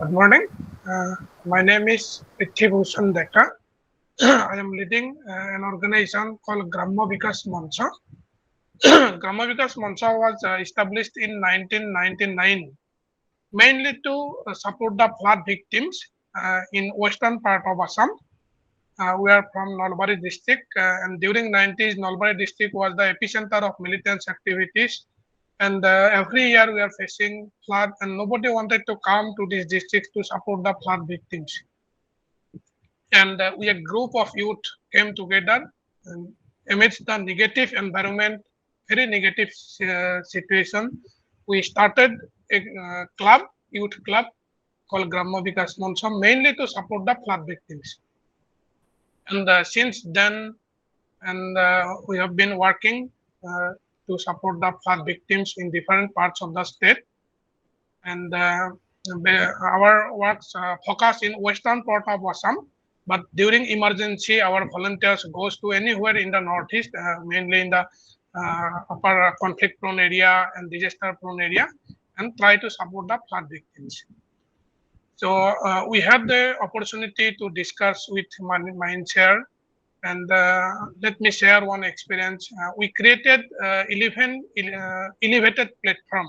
Good morning. My name is Pritibhushan Deka. I am leading an organization called Gramin Vikas Manch. Gramin Vikas Manch was established in 1999 mainly to support the flood victims in western part of Assam. We are from Nalbari district and during 90s Nalbari district was the epicenter of militant activities and every year we are facing flood and nobody wanted to come to this district to support the flood victims. And we a group of youth came together and amidst the negative environment, very negative situation, we started a club, youth club called Gramin Vikas Manch mainly to support the flood victims. And since then, and we have been working to support the flood victims in different parts of the state. And our works focus in western part of Assam. But during emergency, our volunteers goes to anywhere in the northeast, mainly in the upper conflict-prone area and disaster-prone area, and try to support the flood victims. So we had the opportunity to discuss with Mindshare, and let me share one experience. We created 11 elevated platform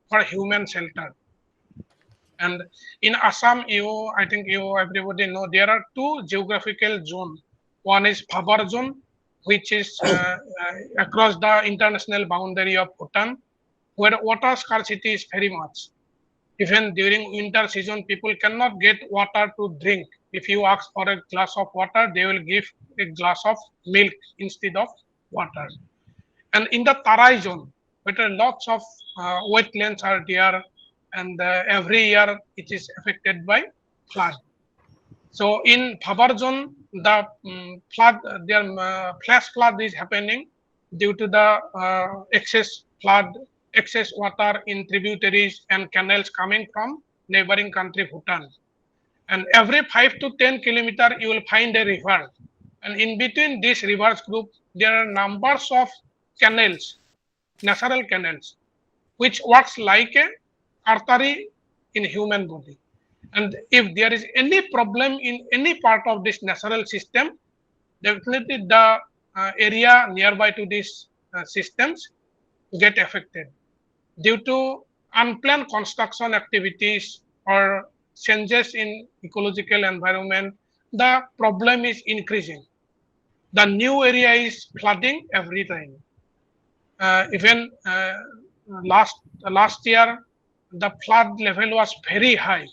for human shelter. And in Assam, I think everybody know there are two geographical zones. One is Phabar zone, which is across the international boundary of Bhutan, where water scarcity is very much. Even during winter season, people cannot get water to drink. If you ask for a glass of water, they will give a glass of milk instead of water. And in the Tarai zone, where lots of wetlands are there, and every year it is affected by flood. So in Phabar zone, the flood, flash flood is happening due to the excess water in tributaries and canals coming from neighboring country Bhutan. And every 5 to 10 kilometer, you will find a river. And in between this rivers group, there are numbers of canals, natural canals, which works like a artery in human body. And if there is any problem in any part of this natural system, definitely the area nearby to these systems get affected due to unplanned construction activities or changes in ecological environment. The problem is increasing. The new area is flooding every time. Even last year, the flood level was very high.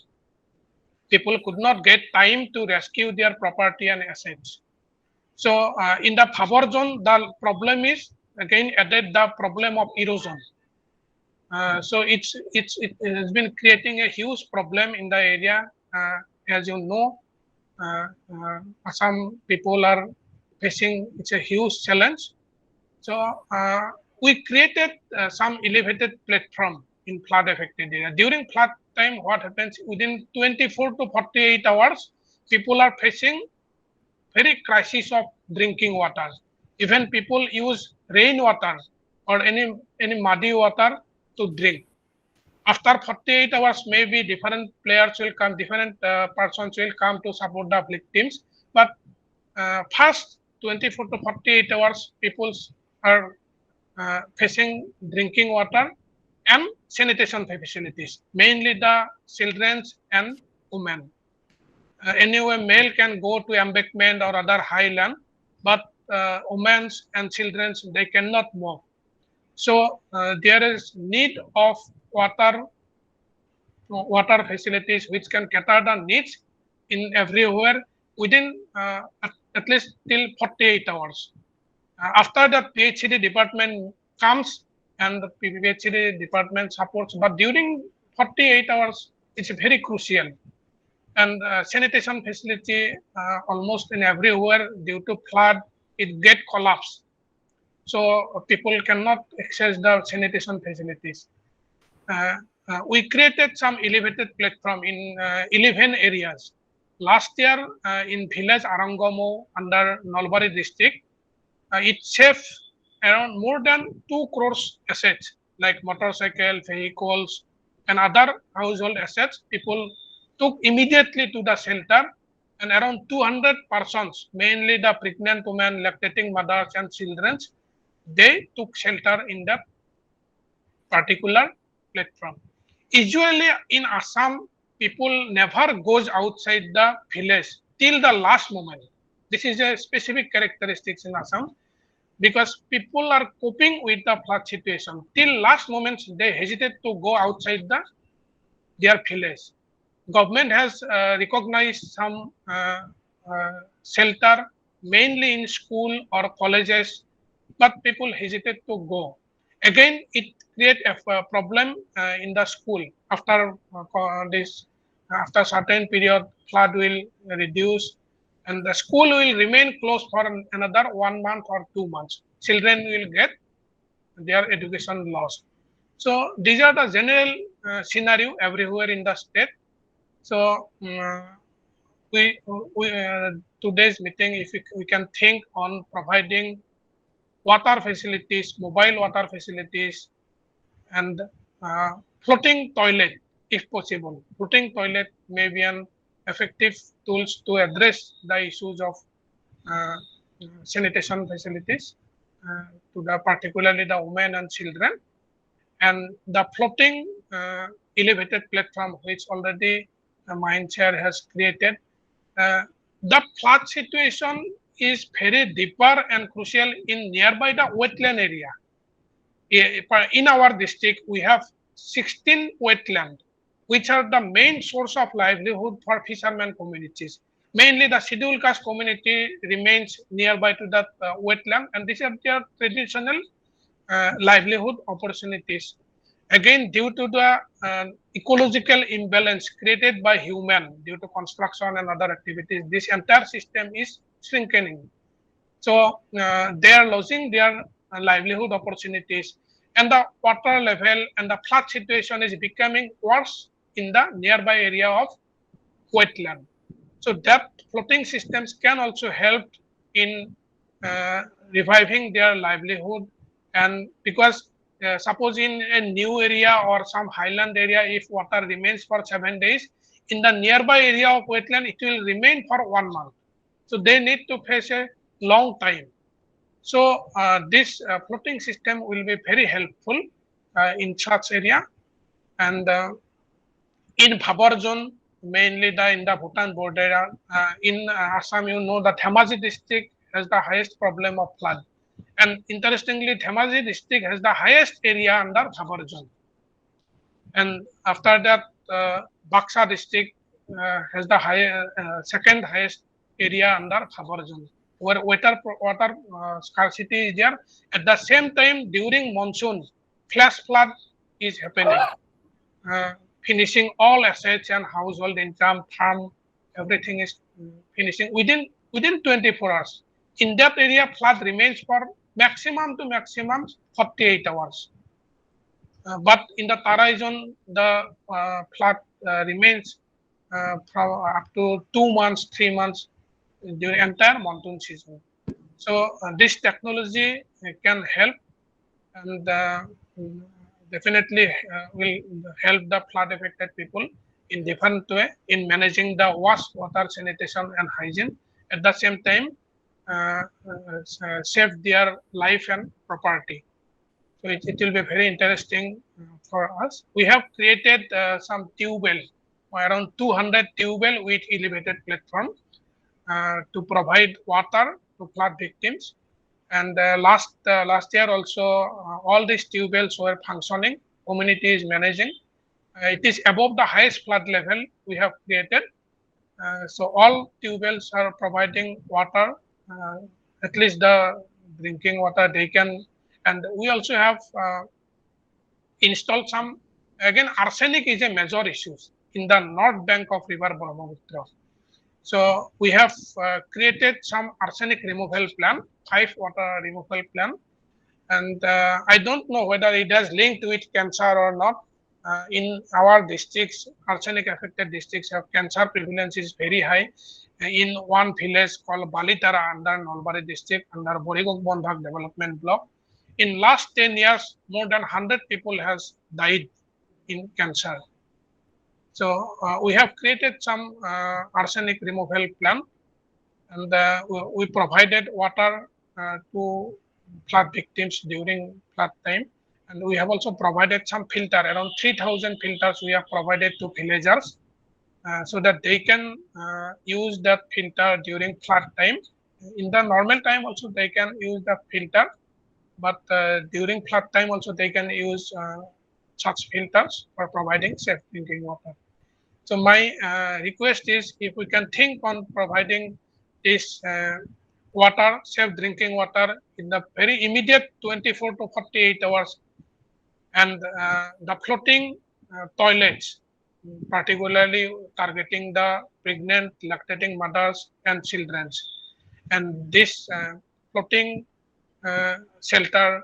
People could not get time to rescue their property and assets. So in the Phabar zone, the problem is again added the problem of erosion. So it has been creating a huge problem in the area. As you know, Assam people are facing it's a huge challenge. So we created some elevated platform in flood affected area. During flood time, what happens within 24 to 48 hours, people are facing very crisis of drinking water. Even people use rainwater or any muddy water to drink. After 48 hours, maybe different players will come, different persons will come to support the victims. But first 24 to 48 hours, people are facing drinking water and sanitation facilities, mainly the children and women. Anyway, male can go to embankment or other highland, but women and children, they cannot move. So there is need of water facilities which can cater the needs in everywhere within at least till 48 hours. After the PhD department comes and the PhD department supports, but during 48 hours, it's very crucial. And sanitation facility almost in everywhere due to flood, it get collapsed. So people cannot access the sanitation facilities. We created some elevated platform in 11 areas. Last year in village Arangomo under Nalbari district, it saved around more than 2 crores assets like motorcycle, vehicles, and other household assets. People took immediately to the shelter, and around 200 persons, mainly the pregnant women, lactating mothers and children, they took shelter in that particular platform. Usually in Assam, people never goes outside the village till the last moment. This is a specific characteristics in Assam because people are coping with the flood situation. Till last moment, they hesitate to go outside their village. Government has recognized some shelter mainly in school or colleges, but people hesitate to go. Again, it create a problem in the school after this after certain period flood will reduce and the school will remain closed for another 1 month or 2 months. Children will get their education lost. So these are the general scenario everywhere in the state. So we, today's meeting, if we can think on providing water facilities, mobile water facilities, and floating toilet, if possible. Floating toilet may be an effective tools to address the issues of uh, sanitation facilities to the particularly the women and children, and the floating elevated platform which already Mindshare has created. The flood situation is very deeper and crucial in nearby the wetland area. In our district, we have 16 wetland, which are the main source of livelihood for fishermen communities. Mainly the scheduled caste community remains nearby to that wetland, and these are their traditional livelihood opportunities. Again, due to the ecological imbalance created by human due to construction and other activities, this entire system is shrinking. So they are losing their livelihood opportunities, and the water level and the flood situation is becoming worse in the nearby area of wetland. So that floating systems can also help in reviving their livelihood, and because suppose in a new area or some highland area, if water remains for 7 days, in the nearby area of wetland, it will remain for 1 month. So they need to face a long time. So this floating system will be very helpful in such area, and in Bhabar zone, mainly in the Bhutan border, in Assam, you know, the Dhemaji district has the highest problem of flood. And interestingly, Dhemaji district has the highest area under Bhabar zone. And after that, Baksha district has the second highest area under Bhabar zone, where water scarcity is there. At the same time, during monsoon, flash flood is happening. Finishing all assets and household income, farm, everything is finishing within 24 hours. In that area, flood remains for maximum to maximum 48 hours. But in the Tarai zone, the flood remains from up to 2 months, 3 months during entire monsoon season. So this technology can help, and definitely will help the flood affected people in different way in managing the water sanitation and hygiene. At the same time, save their life and property. So it will be very interesting for us. We have created some tube well, around 200 tube well with elevated platform to provide water to flood victims. And last year also, all these tube wells were functioning. Community is managing. It is above the highest flood level we have created. So all tube wells are providing water, at least the drinking water they can. And we also have installed some. Again, arsenic is a major issue in the north bank of river Brahmaputra. So we have created some arsenic removal plan, 5 water removal plan, and I don't know whether it has linked with cancer or not. In our districts, arsenic affected districts have cancer prevalence is very high. In one village called Balitara under Nolbari district under Borigok Bonbhag development block, in last 10 years, more than 100 people has died in cancer. So we have created some arsenic removal plan, and we provided water to flood victims during flood time. And we have also provided some filter, around 3,000 filters we have provided to villagers, so that they can use that filter during flood time. In the normal time also they can use the filter, but during flood time also they can use such filters for providing safe drinking water. So my request is, if we can think on providing this water, safe drinking water, in the very immediate 24 to 48 hours, and the floating toilets, particularly targeting the pregnant, lactating mothers and children. And this floating shelter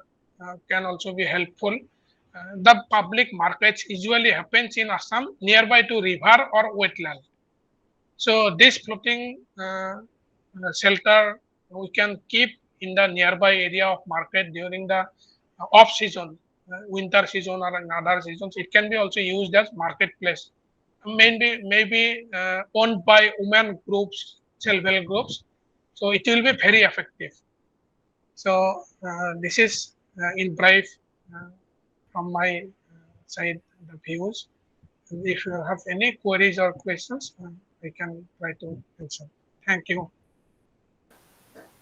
can also be helpful. The public markets usually happens in Assam nearby to river or wetland. So this floating shelter we can keep in the nearby area of market during the off season, winter season or in other seasons. It can be also used as marketplace. Maybe owned by women groups, self-help groups. So it will be very effective. So this is in brief uh, from my side the views. If you have any queries or questions, I can try to answer. Thank you.